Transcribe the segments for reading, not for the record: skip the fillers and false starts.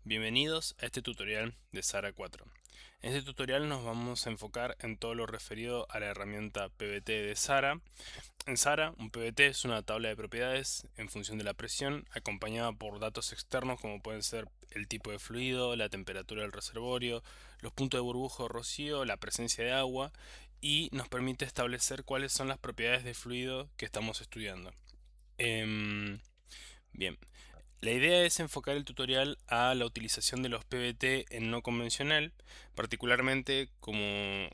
Bienvenidos a este tutorial de Sara 4. En este tutorial nos vamos a enfocar en todo lo referido a la herramienta PVT de Sara. En Sara, un PVT es una tabla de propiedades en función de la presión, acompañada por datos externos como pueden ser el tipo de fluido, la temperatura del reservorio, los puntos de burbujo o rocío, la presencia de agua, y nos permite establecer cuáles son las propiedades de fluido que estamos estudiando. Bien, la idea es enfocar el tutorial a la utilización de los PVT en no convencional, particularmente como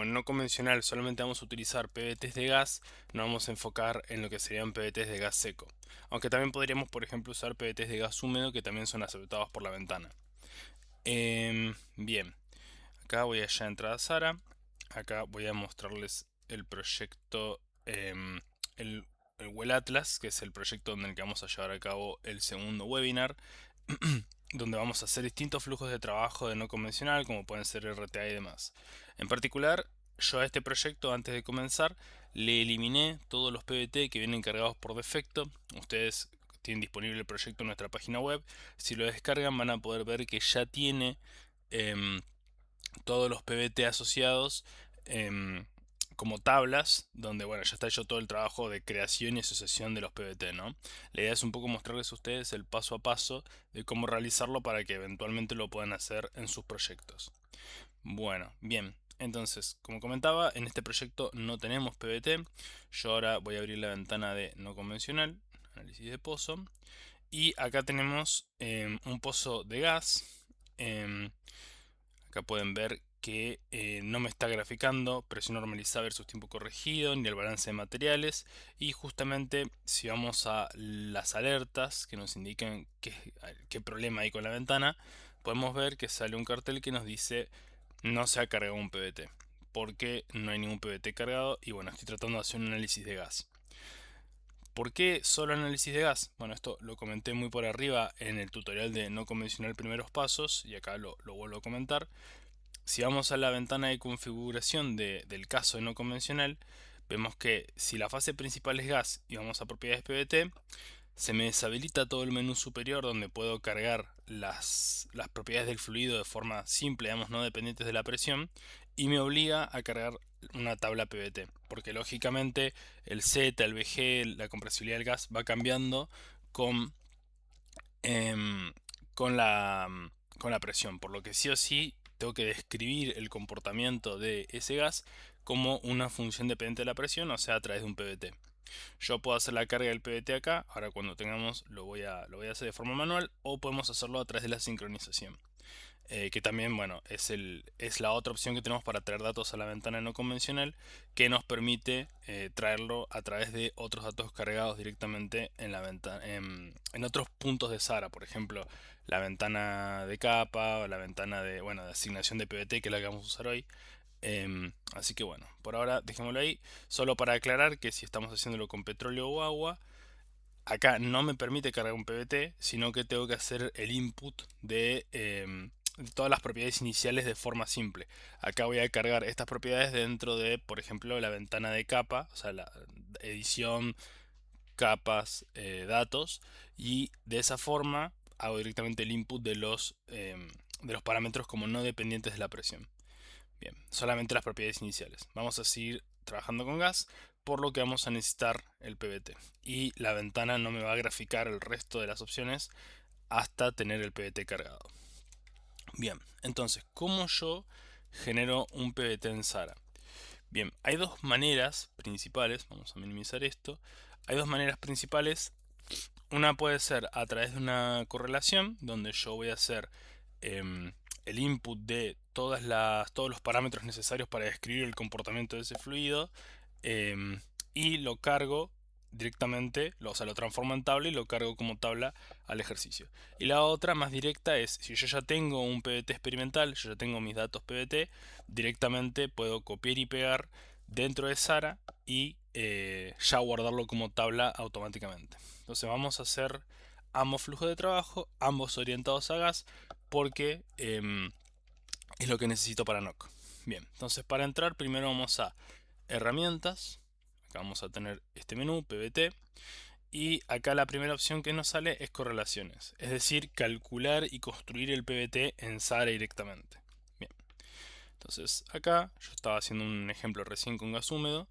en no convencional solamente vamos a utilizar PVTs de gas, nos vamos a enfocar en lo que serían PVTs de gas seco. Aunque también podríamos, por ejemplo, usar PVTs de gas húmedo que también son aceptados por la ventana. Bien, acá voy a ya entrar a Sara. Acá voy a mostrarles el proyecto, el, el Well Atlas, que es el proyecto en el que vamos a llevar a cabo el segundo webinar, donde vamos a hacer distintos flujos de trabajo de no convencional, como pueden ser RTA y demás. En particular, yo a este proyecto, antes de comenzar, le eliminé todos los PVT que vienen cargados por defecto. Ustedes tienen disponible el proyecto en nuestra página web. Si lo descargan van a poder ver que ya tiene em, todos los PVT asociados em, como tablas, donde bueno, ya está hecho todo el trabajo de creación y asociación de los PVT, ¿no? La idea es un poco mostrarles a ustedes el paso a paso de cómo realizarlo para que eventualmente lo puedan hacer en sus proyectos. Bueno, bien, entonces, como comentaba, en este proyecto no tenemos PVT. Yo ahora voy a abrir la ventana de no convencional, análisis de pozo, y acá tenemos un pozo de gas. Em, Acá pueden ver que no me está graficando presión normalizada versus tiempo corregido, ni el balance de materiales. Y justamente si vamos a las alertas que nos indican qué problema hay con la ventana, podemos ver que sale un cartel que nos dice no se ha cargado un PVT. Porque no hay ningún PVT cargado y bueno, estoy tratando de hacer un análisis de gas. ¿Por qué solo análisis de gas? Bueno, esto lo comenté muy por arriba en el tutorial de no convencional primeros pasos y acá lo vuelvo a comentar. Si vamos a la ventana de configuración del caso de no convencional, vemos que si la fase principal es gas y vamos a propiedades PVT, se me deshabilita todo el menú superior donde puedo cargar las propiedades del fluido de forma simple, digamos, no dependientes de la presión, y me obliga a cargar una tabla PVT, porque lógicamente el Z, el VG, la compresibilidad del gas va cambiando con, em, con la, con la presión, por lo que sí o sí tengo que describir el comportamiento de ese gas como una función dependiente de la presión, o sea, a través de un PVT. Yo puedo hacer la carga del PVT acá, ahora cuando tengamos lo voy a hacer de forma manual o podemos hacerlo a través de la sincronización. Que también, bueno, es la otra opción que tenemos para traer datos a la ventana no convencional que nos permite traerlo a través de otros datos cargados directamente en la ventana, en otros puntos de Sara, por ejemplo, la ventana de capa o la ventana de, bueno, de asignación de PVT, que es la que vamos a usar hoy. Así que bueno, por ahora dejémoslo ahí. Solo para aclarar que si estamos haciéndolo con petróleo o agua, acá no me permite cargar un PVT, sino que tengo que hacer el input de todas las propiedades iniciales de forma simple. Acá voy a cargar estas propiedades dentro de, por ejemplo, la ventana de capa, o sea, la edición, capas, datos, y de esa forma hago directamente el input de los parámetros como no dependientes de la presión. Bien, solamente las propiedades iniciales. Vamos a seguir trabajando con gas, por lo que vamos a necesitar el PVT. Y la ventana no me va a graficar el resto de las opciones hasta tener el PVT cargado. Bien, entonces, ¿cómo yo genero un PVT en Sara? Bien, hay dos maneras principales, vamos a minimizar esto. Hay dos maneras principales. Una puede ser a través de una correlación, donde yo voy a hacer el input de todos los parámetros necesarios para describir el comportamiento de ese fluido em, y lo cargo directamente, o sea, lo transformo en tabla y lo cargo como tabla al ejercicio. Y la otra más directa es, si yo ya tengo un PVT experimental, yo ya tengo mis datos PVT, directamente puedo copiar y pegar dentro de Sara y ya guardarlo como tabla automáticamente. Entonces vamos a hacer ambos flujos de trabajo, ambos orientados a gas, porque es lo que necesito para NOC. Bien, entonces para entrar primero vamos a herramientas. Acá vamos a tener este menú, PVT. Y acá la primera opción que nos sale es correlaciones, es decir, calcular y construir el PBT en Sara directamente. Bien, entonces acá yo estaba haciendo un ejemplo recién con gas húmedo,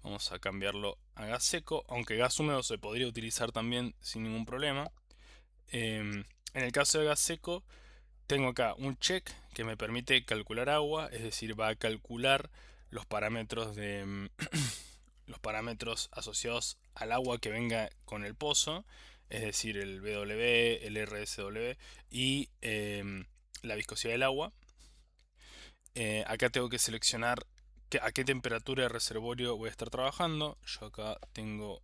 vamos a cambiarlo a gas seco, aunque gas húmedo se podría utilizar también sin ningún problema. En el caso de gas seco, tengo acá un check que me permite calcular agua, es decir, va a calcular los parámetros de los parámetros asociados al agua que venga con el pozo, es decir, el BW, el RSW y la viscosidad del agua. Acá tengo que seleccionar a qué temperatura de reservorio voy a estar trabajando. Yo acá tengo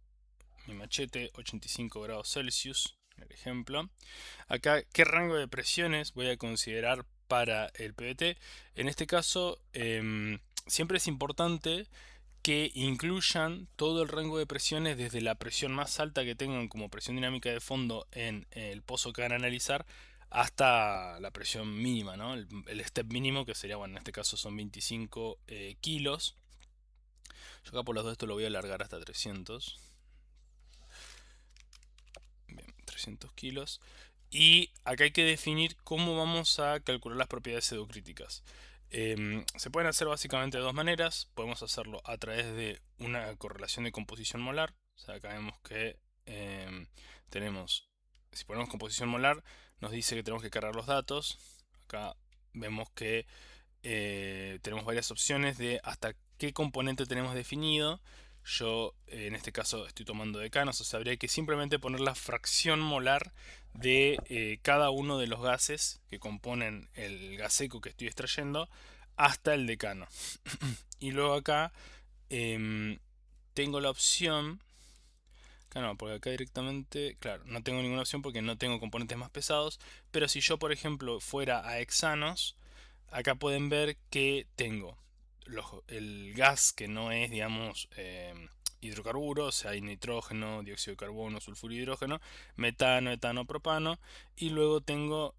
mi machete, 85 grados Celsius, el ejemplo. Acá, ¿qué rango de presiones voy a considerar para el PBT? En este caso, siempre es importante que incluyan todo el rango de presiones desde la presión más alta que tengan como presión dinámica de fondo en el pozo que van a analizar hasta la presión mínima, ¿no? El step mínimo que sería, bueno, en este caso son 25 kilos. Yo acá por los dos esto lo voy a alargar hasta 300. Bien, 300 kilos. Y acá hay que definir cómo vamos a calcular las propiedades pseudocríticas. Se pueden hacer básicamente de dos maneras. Podemos hacerlo a través de una correlación de composición molar. O sea, acá vemos que tenemos, si ponemos composición molar, nos dice que tenemos que cargar los datos. Acá vemos que tenemos varias opciones de hasta qué componente tenemos definido. Yo en este caso estoy tomando decanos, o sea, habría que simplemente poner la fracción molar de cada uno de los gases que componen el gas seco que estoy extrayendo hasta el decano. Y luego acá tengo la opción, acá no, porque acá directamente, claro, no tengo ninguna opción porque no tengo componentes más pesados, pero si yo por ejemplo fuera a hexanos, acá pueden ver que tengo el gas que no es, digamos, hidrocarburos, o sea, hay nitrógeno, dióxido de carbono, sulfuro de hidrógeno, metano, etano, propano, y luego tengo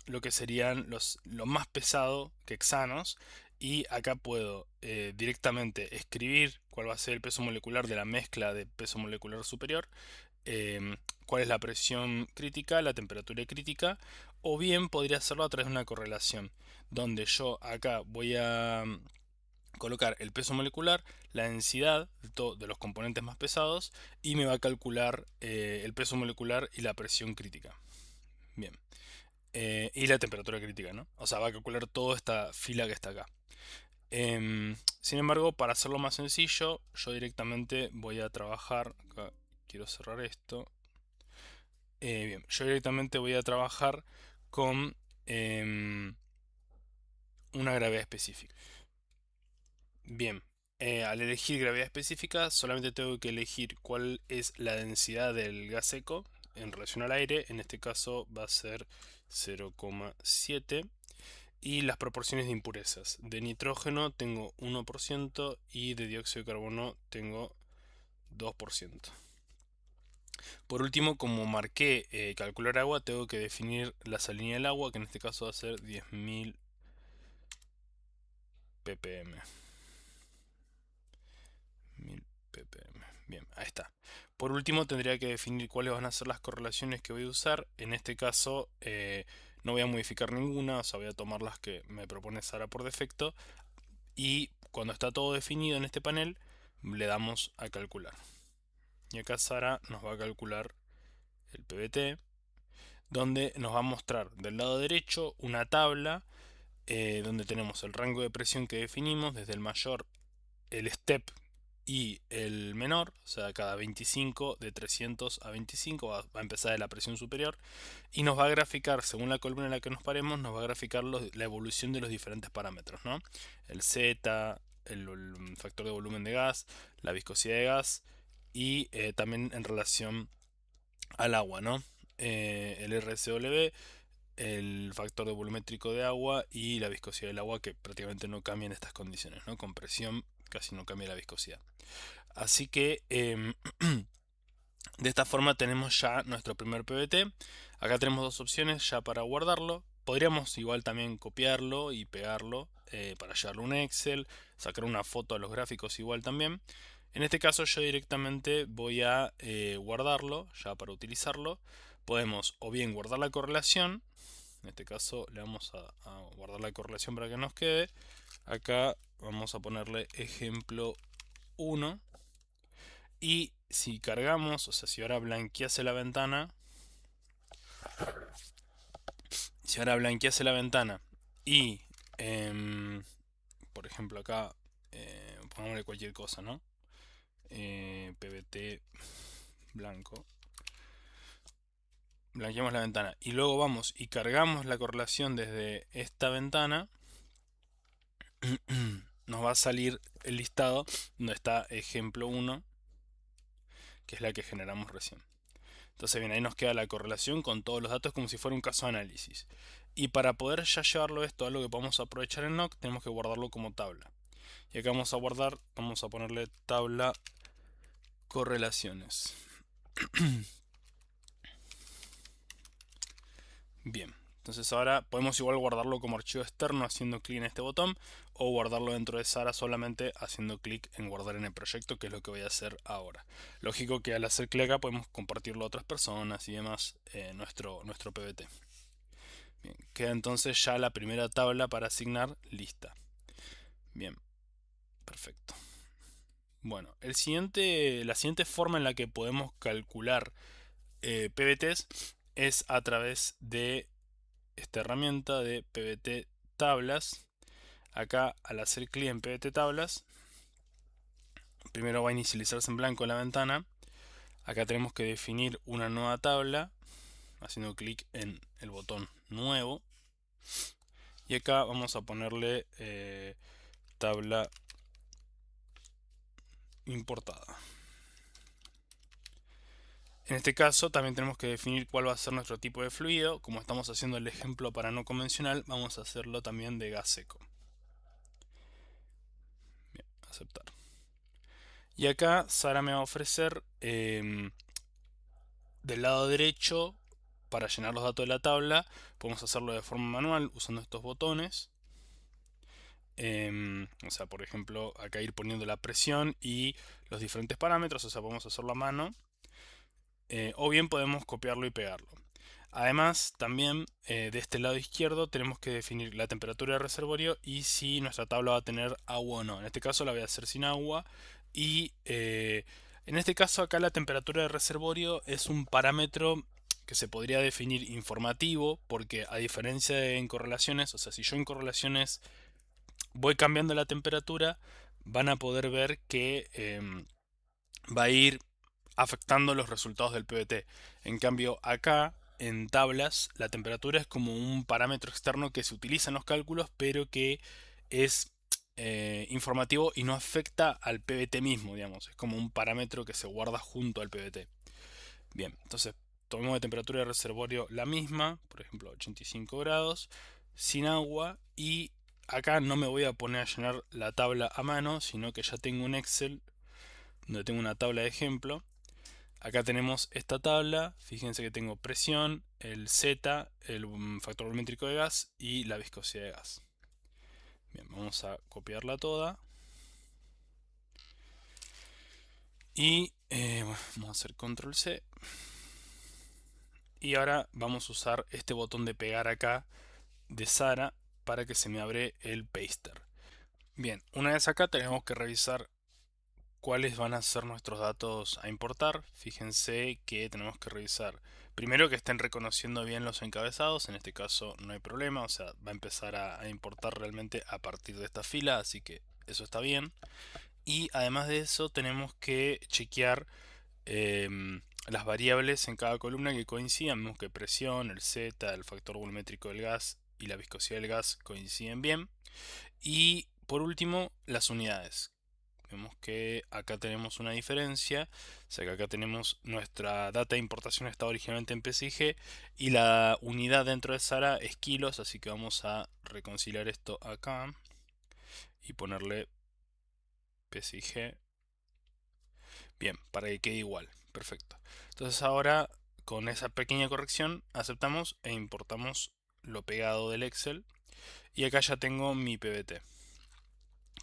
lo que serían lo más pesado que hexanos, y acá puedo directamente escribir cuál va a ser el peso molecular de la mezcla de peso molecular superior, cuál es la presión crítica, la temperatura crítica, o bien podría hacerlo a través de una correlación, donde yo acá voy a colocar el peso molecular, la densidad de los componentes más pesados y me va a calcular el peso molecular y la presión crítica. Bien. Y la temperatura crítica, ¿no? O sea, va a calcular toda esta fila que está acá. Sin embargo, para hacerlo más sencillo, yo directamente voy a trabajar. Acá quiero cerrar esto. Bien, yo directamente voy a trabajar con una gravedad específica. Bien, al elegir gravedad específica, solamente tengo que elegir cuál es la densidad del gas seco en relación al aire. En este caso va a ser 0,7. Y las proporciones de impurezas. De nitrógeno tengo 1% y de dióxido de carbono tengo 2%. Por último, como marqué calcular agua, tengo que definir la salinidad del agua, que en este caso va a ser 10.000 ppm. 1000 ppm. Bien, ahí está. Por último, tendría que definir cuáles van a ser las correlaciones que voy a usar. En este caso, no voy a modificar ninguna, o sea, voy a tomar las que me propone Sara por defecto. Y cuando está todo definido en este panel, le damos a calcular. Y acá Sara nos va a calcular el PBT, donde nos va a mostrar del lado derecho una tabla donde tenemos el rango de presión que definimos, desde el mayor, el step y el menor, o sea, cada 25 de 300 a 25 va a empezar de la presión superior y nos va a graficar, según la columna en la que nos paremos, nos va a graficar la evolución de los diferentes parámetros, ¿no? El Z, el factor de volumen de gas, la viscosidad de gas y también en relación al agua, ¿no? El RSW, el factor de volumétrico de agua y la viscosidad del agua, que prácticamente no cambia en estas condiciones, ¿no? Con presión casi no cambia la viscosidad. Así que de esta forma tenemos ya nuestro primer PBT. Acá tenemos dos opciones ya para guardarlo. Podríamos igual también copiarlo y pegarlo para llevarlo a un Excel, sacar una foto a los gráficos igual también. En este caso yo directamente voy a guardarlo ya para utilizarlo. Podemos o bien guardar la correlación, en este caso le vamos a guardar la correlación para que nos quede. Acá vamos a ponerle ejemplo 1. Y si cargamos, o sea, si ahora blanquease la ventana, y, por ejemplo, acá, pongámosle cualquier cosa, ¿no? PBT blanco. Blanqueamos la ventana y luego vamos y cargamos la correlación desde esta ventana. Nos va a salir el listado donde está ejemplo 1, que es la que generamos recién. Entonces bien, ahí nos queda la correlación con todos los datos como si fuera un caso de análisis. Y para poder ya llevarlo esto a algo que podamos aprovechar en Nock, tenemos que guardarlo como tabla. Y acá vamos a guardar, vamos a ponerle tabla correlaciones. Bien, entonces ahora podemos igual guardarlo como archivo externo haciendo clic en este botón, o guardarlo dentro de Sara solamente haciendo clic en guardar en el proyecto, que es lo que voy a hacer ahora. Lógico que al hacer clic acá podemos compartirlo a otras personas y demás, nuestro PBT. Bien, queda entonces ya la primera tabla para asignar lista. Bien, perfecto. Bueno, la siguiente forma en la que podemos calcular PBTs es a través de esta herramienta de PBT tablas. Acá, al hacer clic en PBT tablas, primero va a inicializarse en blanco la ventana. Acá tenemos que definir una nueva tabla haciendo clic en el botón nuevo. Y acá vamos a ponerle tabla importada. En este caso también tenemos que definir cuál va a ser nuestro tipo de fluido. Como estamos haciendo el ejemplo para no convencional, vamos a hacerlo también de gas seco. Bien, aceptar. Y acá Sara me va a ofrecer del lado derecho, para llenar los datos de la tabla, podemos hacerlo de forma manual usando estos botones. O sea, por ejemplo, acá ir poniendo la presión y los diferentes parámetros, o sea, podemos hacerlo a mano. O bien podemos copiarlo y pegarlo. Además, también de este lado izquierdo tenemos que definir la temperatura del reservorio y si nuestra tabla va a tener agua o no. En este caso la voy a hacer sin agua y en este caso acá la temperatura del reservorio es un parámetro que se podría definir informativo, porque a diferencia de en correlaciones, o sea, si yo en correlaciones voy cambiando la temperatura, van a poder ver que va a ir afectando los resultados del PBT. En cambio, acá en tablas, la temperatura es como un parámetro externo que se utiliza en los cálculos, pero que es informativo y no afecta al PBT mismo, digamos. Es como un parámetro que se guarda junto al PBT. Bien, entonces tomemos de temperatura de reservorio la misma, por ejemplo 85 grados, sin agua, y acá no me voy a poner a llenar la tabla a mano, sino que ya tengo un Excel donde tengo una tabla de ejemplo. Acá tenemos esta tabla, fíjense que tengo presión, el Z, el factor volumétrico de gas y la viscosidad de gas. Bien, vamos a copiarla toda. Y vamos a hacer control C. Y ahora vamos a usar este botón de pegar acá de Sara para que se me abre el paster. Bien, una vez acá tenemos que revisar cuáles van a ser nuestros datos a importar. Fíjense que tenemos que revisar primero que estén reconociendo bien los encabezados. En este caso no hay problema, o sea, va a empezar a importar realmente a partir de esta fila, así que eso está bien. Y además de eso tenemos que chequear las variables en cada columna que coincidan. Vemos que presión, el Z, el factor volumétrico del gas y la viscosidad del gas coinciden bien. Y por último, las unidades. Vemos que acá tenemos una diferencia, o sea que acá tenemos nuestra data de importación está originalmente en PSIG y la unidad dentro de Sara es kilos, así que vamos a reconciliar esto acá y ponerle PSIG. Bien, para que quede igual, perfecto. Entonces ahora con esa pequeña corrección aceptamos e importamos lo pegado del Excel y acá ya tengo mi PBT.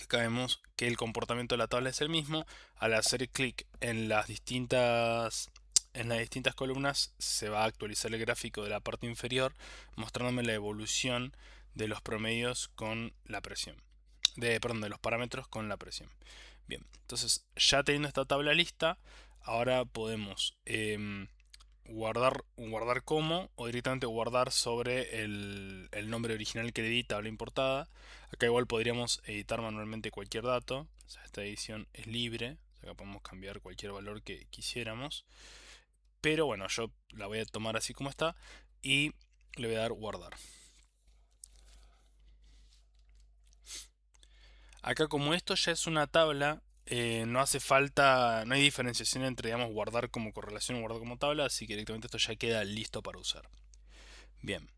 Acá vemos que el comportamiento de la tabla es el mismo. Al hacer clic en las distintas columnas se va a actualizar el gráfico de la parte inferior, mostrándome la evolución de los promedios con la presión. Perdón, de los parámetros con la presión. Bien, entonces ya teniendo esta tabla lista, ahora podemos guardar como o directamente guardar sobre el nombre original que le di, tabla importada. Acá igual podríamos editar manualmente cualquier dato. O sea, esta edición es libre. Acá podemos cambiar cualquier valor que quisiéramos. Pero bueno, yo la voy a tomar así como está y le voy a dar guardar. Acá como esto ya es una tabla, no hace falta, no hay diferenciación entre, digamos, guardar como correlación o guardar como tabla, así que directamente esto ya queda listo para usar. Bien.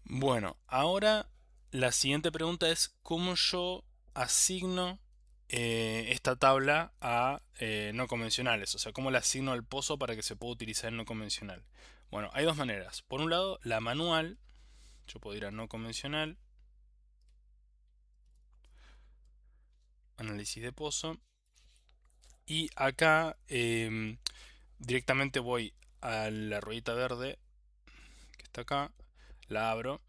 Bueno, ahora la siguiente pregunta es cómo yo asigno esta tabla a no convencionales, o sea, cómo la asigno al pozo para que se pueda utilizar en no convencional. Bueno, hay dos maneras. Por un lado, la manual, yo puedo ir a no convencional, análisis de pozo, y acá directamente voy a la ruedita verde que está acá, la abro.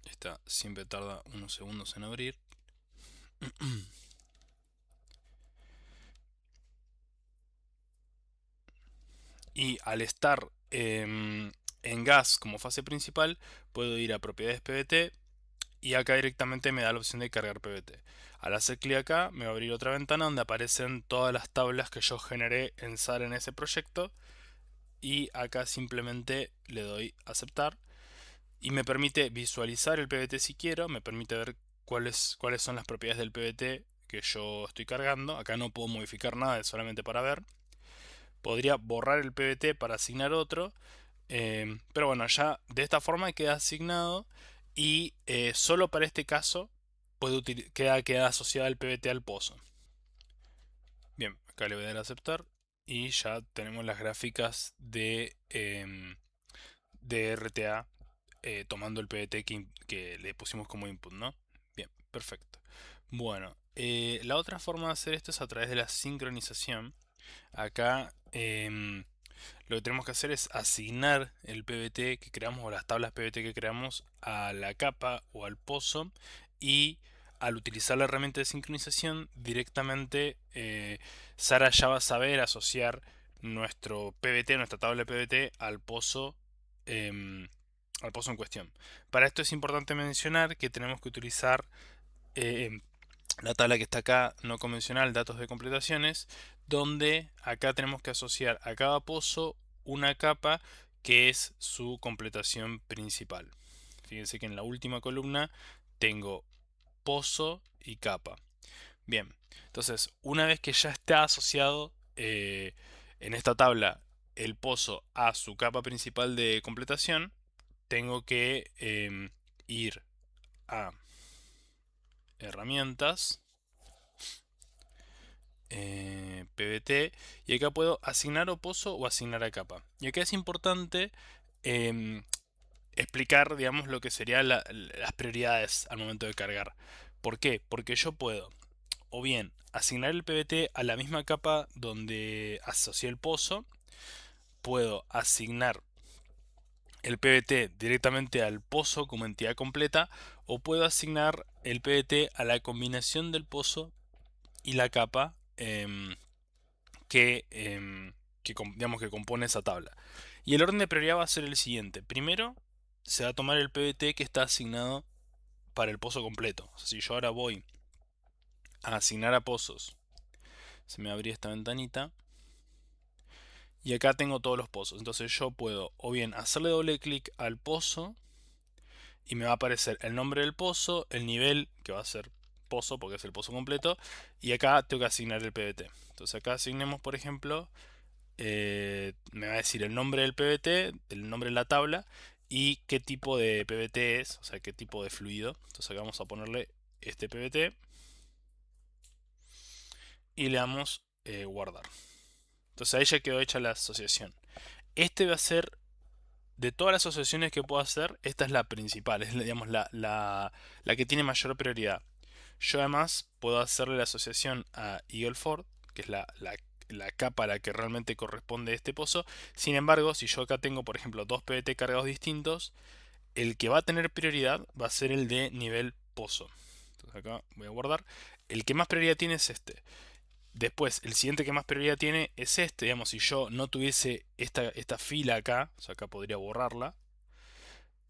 Esta siempre tarda unos segundos en abrir. Y al estar en gas como fase principal, puedo ir a propiedades PBT y acá directamente me da la opción de cargar PBT. Al hacer clic acá, me va a abrir otra ventana donde aparecen todas las tablas que yo generé en SAR en ese proyecto. Y acá simplemente le doy aceptar. Y me permite visualizar el PBT si quiero, me permite ver cuáles son las propiedades del PBT que yo estoy cargando. Acá no puedo modificar nada, es solamente para ver. Podría borrar el PBT para asignar otro, pero bueno, ya de esta forma queda asignado y solo para este caso queda asociado el PBT al pozo. Bien, acá le voy a dar a aceptar y ya tenemos las gráficas de RTA tomando el PBT que le pusimos como input, ¿no? Bien, perfecto. Bueno, la otra forma de hacer esto es a través de la sincronización. Acá lo que tenemos que hacer es asignar el PBT que creamos o las tablas PBT que creamos a la capa o al pozo, y al utilizar la herramienta de sincronización directamente Sara ya va a saber asociar nuestro PBT, nuestra tabla de PBT al pozo en cuestión. Para esto es importante mencionar que tenemos que utilizar em, la tabla que está acá, no convencional, datos de completaciones, donde acá tenemos que asociar a cada pozo una capa que es su completación principal. Fíjense que en la última columna tengo pozo y capa. Bien, entonces una vez que ya está asociado en esta tabla el pozo a su capa principal de completación, tengo que ir a herramientas, PBT, y acá puedo asignar o pozo o asignar a capa. Y acá es importante em, explicar, digamos, lo que serían las prioridades al momento de cargar. ¿Por qué? Porque yo puedo o bien asignar el PBT a la misma capa donde asocié el pozo, puedo asignar el PBT directamente al pozo como entidad completa, o puedo asignar el PBT a la combinación del pozo y la capa digamos, que compone esa tabla. Y el orden de prioridad va a ser el siguiente. Primero se va a tomar el PBT que está asignado para el pozo completo. O sea, si yo ahora voy a asignar a pozos, se me abría esta ventanita y acá tengo todos los pozos. Entonces yo puedo o bien hacerle doble clic al pozo y me va a aparecer el nombre del pozo, el nivel, que va a ser pozo porque es el pozo completo, y acá tengo que asignar el PBT. Entonces acá asignemos, por ejemplo, me va a decir el nombre del PBT, el nombre de la tabla y qué tipo de PBT es, o sea, qué tipo de fluido. Entonces acá vamos a ponerle este PBT y le damos guardar. Entonces ahí ya quedó hecha la asociación. Este va a ser de todas las asociaciones que puedo hacer, esta es la principal, es digamos la que tiene mayor prioridad. Yo además puedo hacerle la asociación a Eagle Ford, que es la capa a la que realmente corresponde este pozo. Sin embargo, si yo acá tengo, por ejemplo, dos PVT cargados distintos, el que va a tener prioridad va a ser el de nivel pozo. Entonces acá voy a guardar. El que más prioridad tiene es este. Después, el siguiente que más prioridad tiene es este. Digamos, si yo no tuviese esta fila acá, o sea, acá podría borrarla.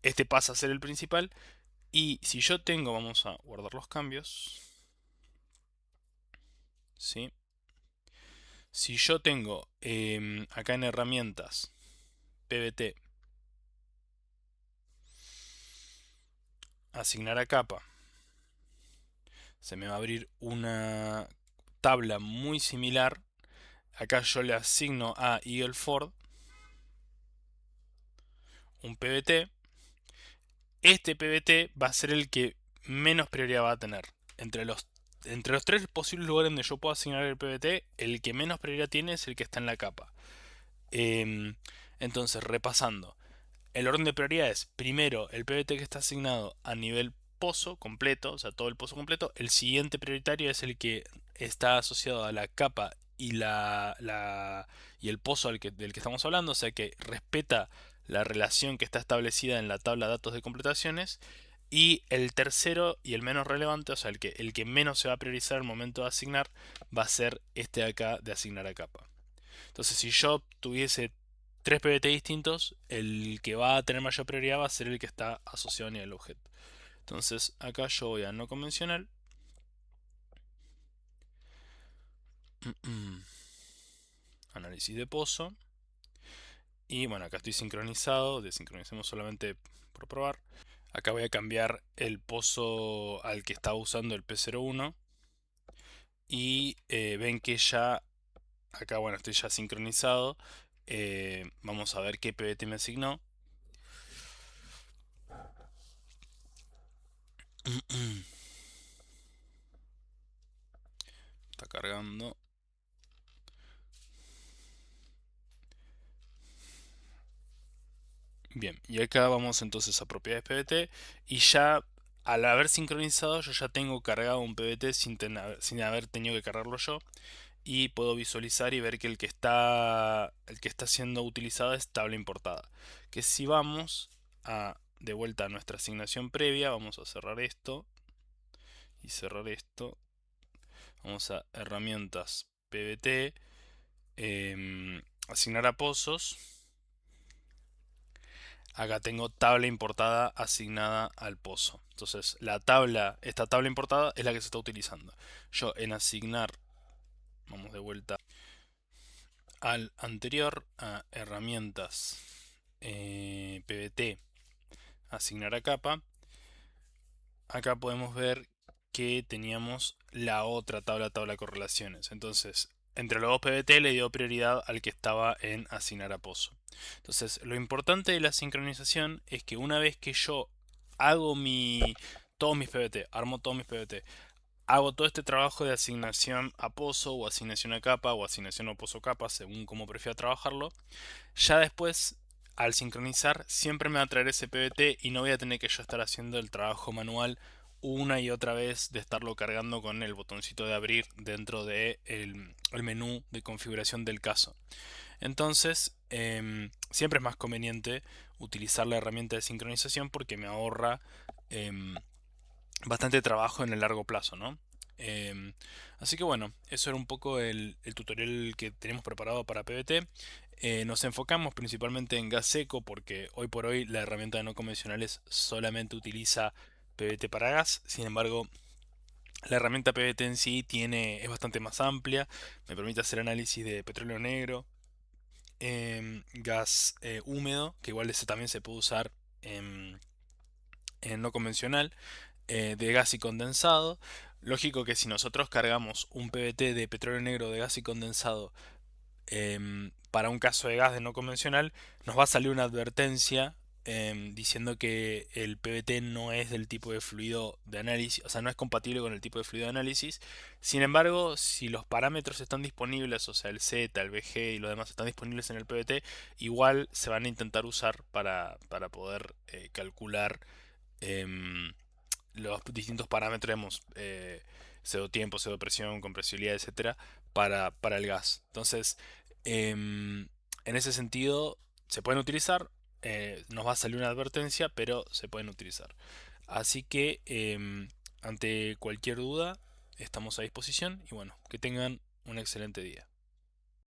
Este pasa a ser el principal. Y si yo tengo, vamos a guardar los cambios. ¿Sí? Si yo tengo acá en herramientas PBT, asignar a capa, se me va a abrir una tabla muy similar. Acá yo le asigno a Eagle Ford un PBT. Este PBT va a ser el que menos prioridad va a tener. Entre los tres posibles lugares donde yo puedo asignar el PBT, el que menos prioridad tiene es el que está en la capa. Em, entonces, repasando. El orden de prioridades, primero el PBT que está asignado a nivel pozo completo, o sea, todo el pozo completo. El siguiente prioritario es el que está asociado a la capa y y el pozo del que estamos hablando, o sea, que respeta la relación que está establecida en la tabla de datos de completaciones. Y el tercero y el menos relevante, o sea, el que menos se va a priorizar al momento de asignar, va a ser este de acá de asignar a capa. Entonces, si yo tuviese tres PBT distintos, el que va a tener mayor prioridad va a ser el que está asociado a nivel objeto. Entonces, acá yo voy a no convencional. Análisis de pozo. Y bueno, acá estoy sincronizado. Desincronicemos solamente por probar. Acá voy a cambiar el pozo al que estaba usando el P01. Y ven que ya, acá bueno, estoy ya sincronizado. Vamos a ver qué PBT me asignó. Está cargando. Bien, y acá vamos entonces a propiedades PBT y ya al haber sincronizado yo ya tengo cargado un PBT sin haber tenido que cargarlo yo y puedo visualizar y ver que el que está siendo utilizado es tabla importada. Que si vamos de vuelta a nuestra asignación previa, vamos a cerrar esto y cerrar esto. Vamos a herramientas PBT, asignar a pozos. Acá tengo tabla importada asignada al pozo. Entonces, esta tabla importada es la que se está utilizando. Yo en asignar, vamos de vuelta al anterior, a herramientas PBT, asignar a capa. Acá podemos ver que teníamos la otra tabla de correlaciones. Entonces, entre los dos PBT le dio prioridad al que estaba en asignar a pozo. Entonces, lo importante de la sincronización es que una vez que yo hago todos mis PBT, armo todos mis PBT, hago todo este trabajo de asignación a pozo o asignación a capa o asignación a pozo capa, según como prefiera trabajarlo, ya después, al sincronizar, siempre me va a traer ese PBT y no voy a tener que yo estar haciendo el trabajo manual una y otra vez de estarlo cargando con el botoncito de abrir dentro del el menú de configuración del caso. Entonces, siempre es más conveniente utilizar la herramienta de sincronización porque me ahorra bastante trabajo en el largo plazo, ¿no? Em, Así que bueno, eso era un poco el tutorial que tenemos preparado para PBT. Nos enfocamos principalmente en gas seco porque hoy por hoy la herramienta de no convencionales solamente utiliza PBT para gas. Sin embargo, la herramienta PBT en sí es bastante más amplia. Me permite hacer análisis de petróleo negro, gas húmedo, que igual ese también se puede usar en no convencional, de gas y condensado. Lógico que si nosotros cargamos un PBT de petróleo negro de gas y condensado para un caso de gas de no convencional, nos va a salir una advertencia diciendo que el PBT no es del tipo de fluido de análisis, o sea, no es compatible con el tipo de fluido de análisis. Sin embargo, si los parámetros están disponibles, o sea, el Z, el VG y lo demás están disponibles en el PBT, igual se van a intentar usar para poder calcular em, los distintos parámetros, digamos, pseudo tiempo, pseudo presión, compresibilidad, etcétera, para el gas. Entonces, en ese sentido, se pueden utilizar. Nos va a salir una advertencia, pero se pueden utilizar. Así que, ante cualquier duda, estamos a disposición y bueno, que tengan un excelente día.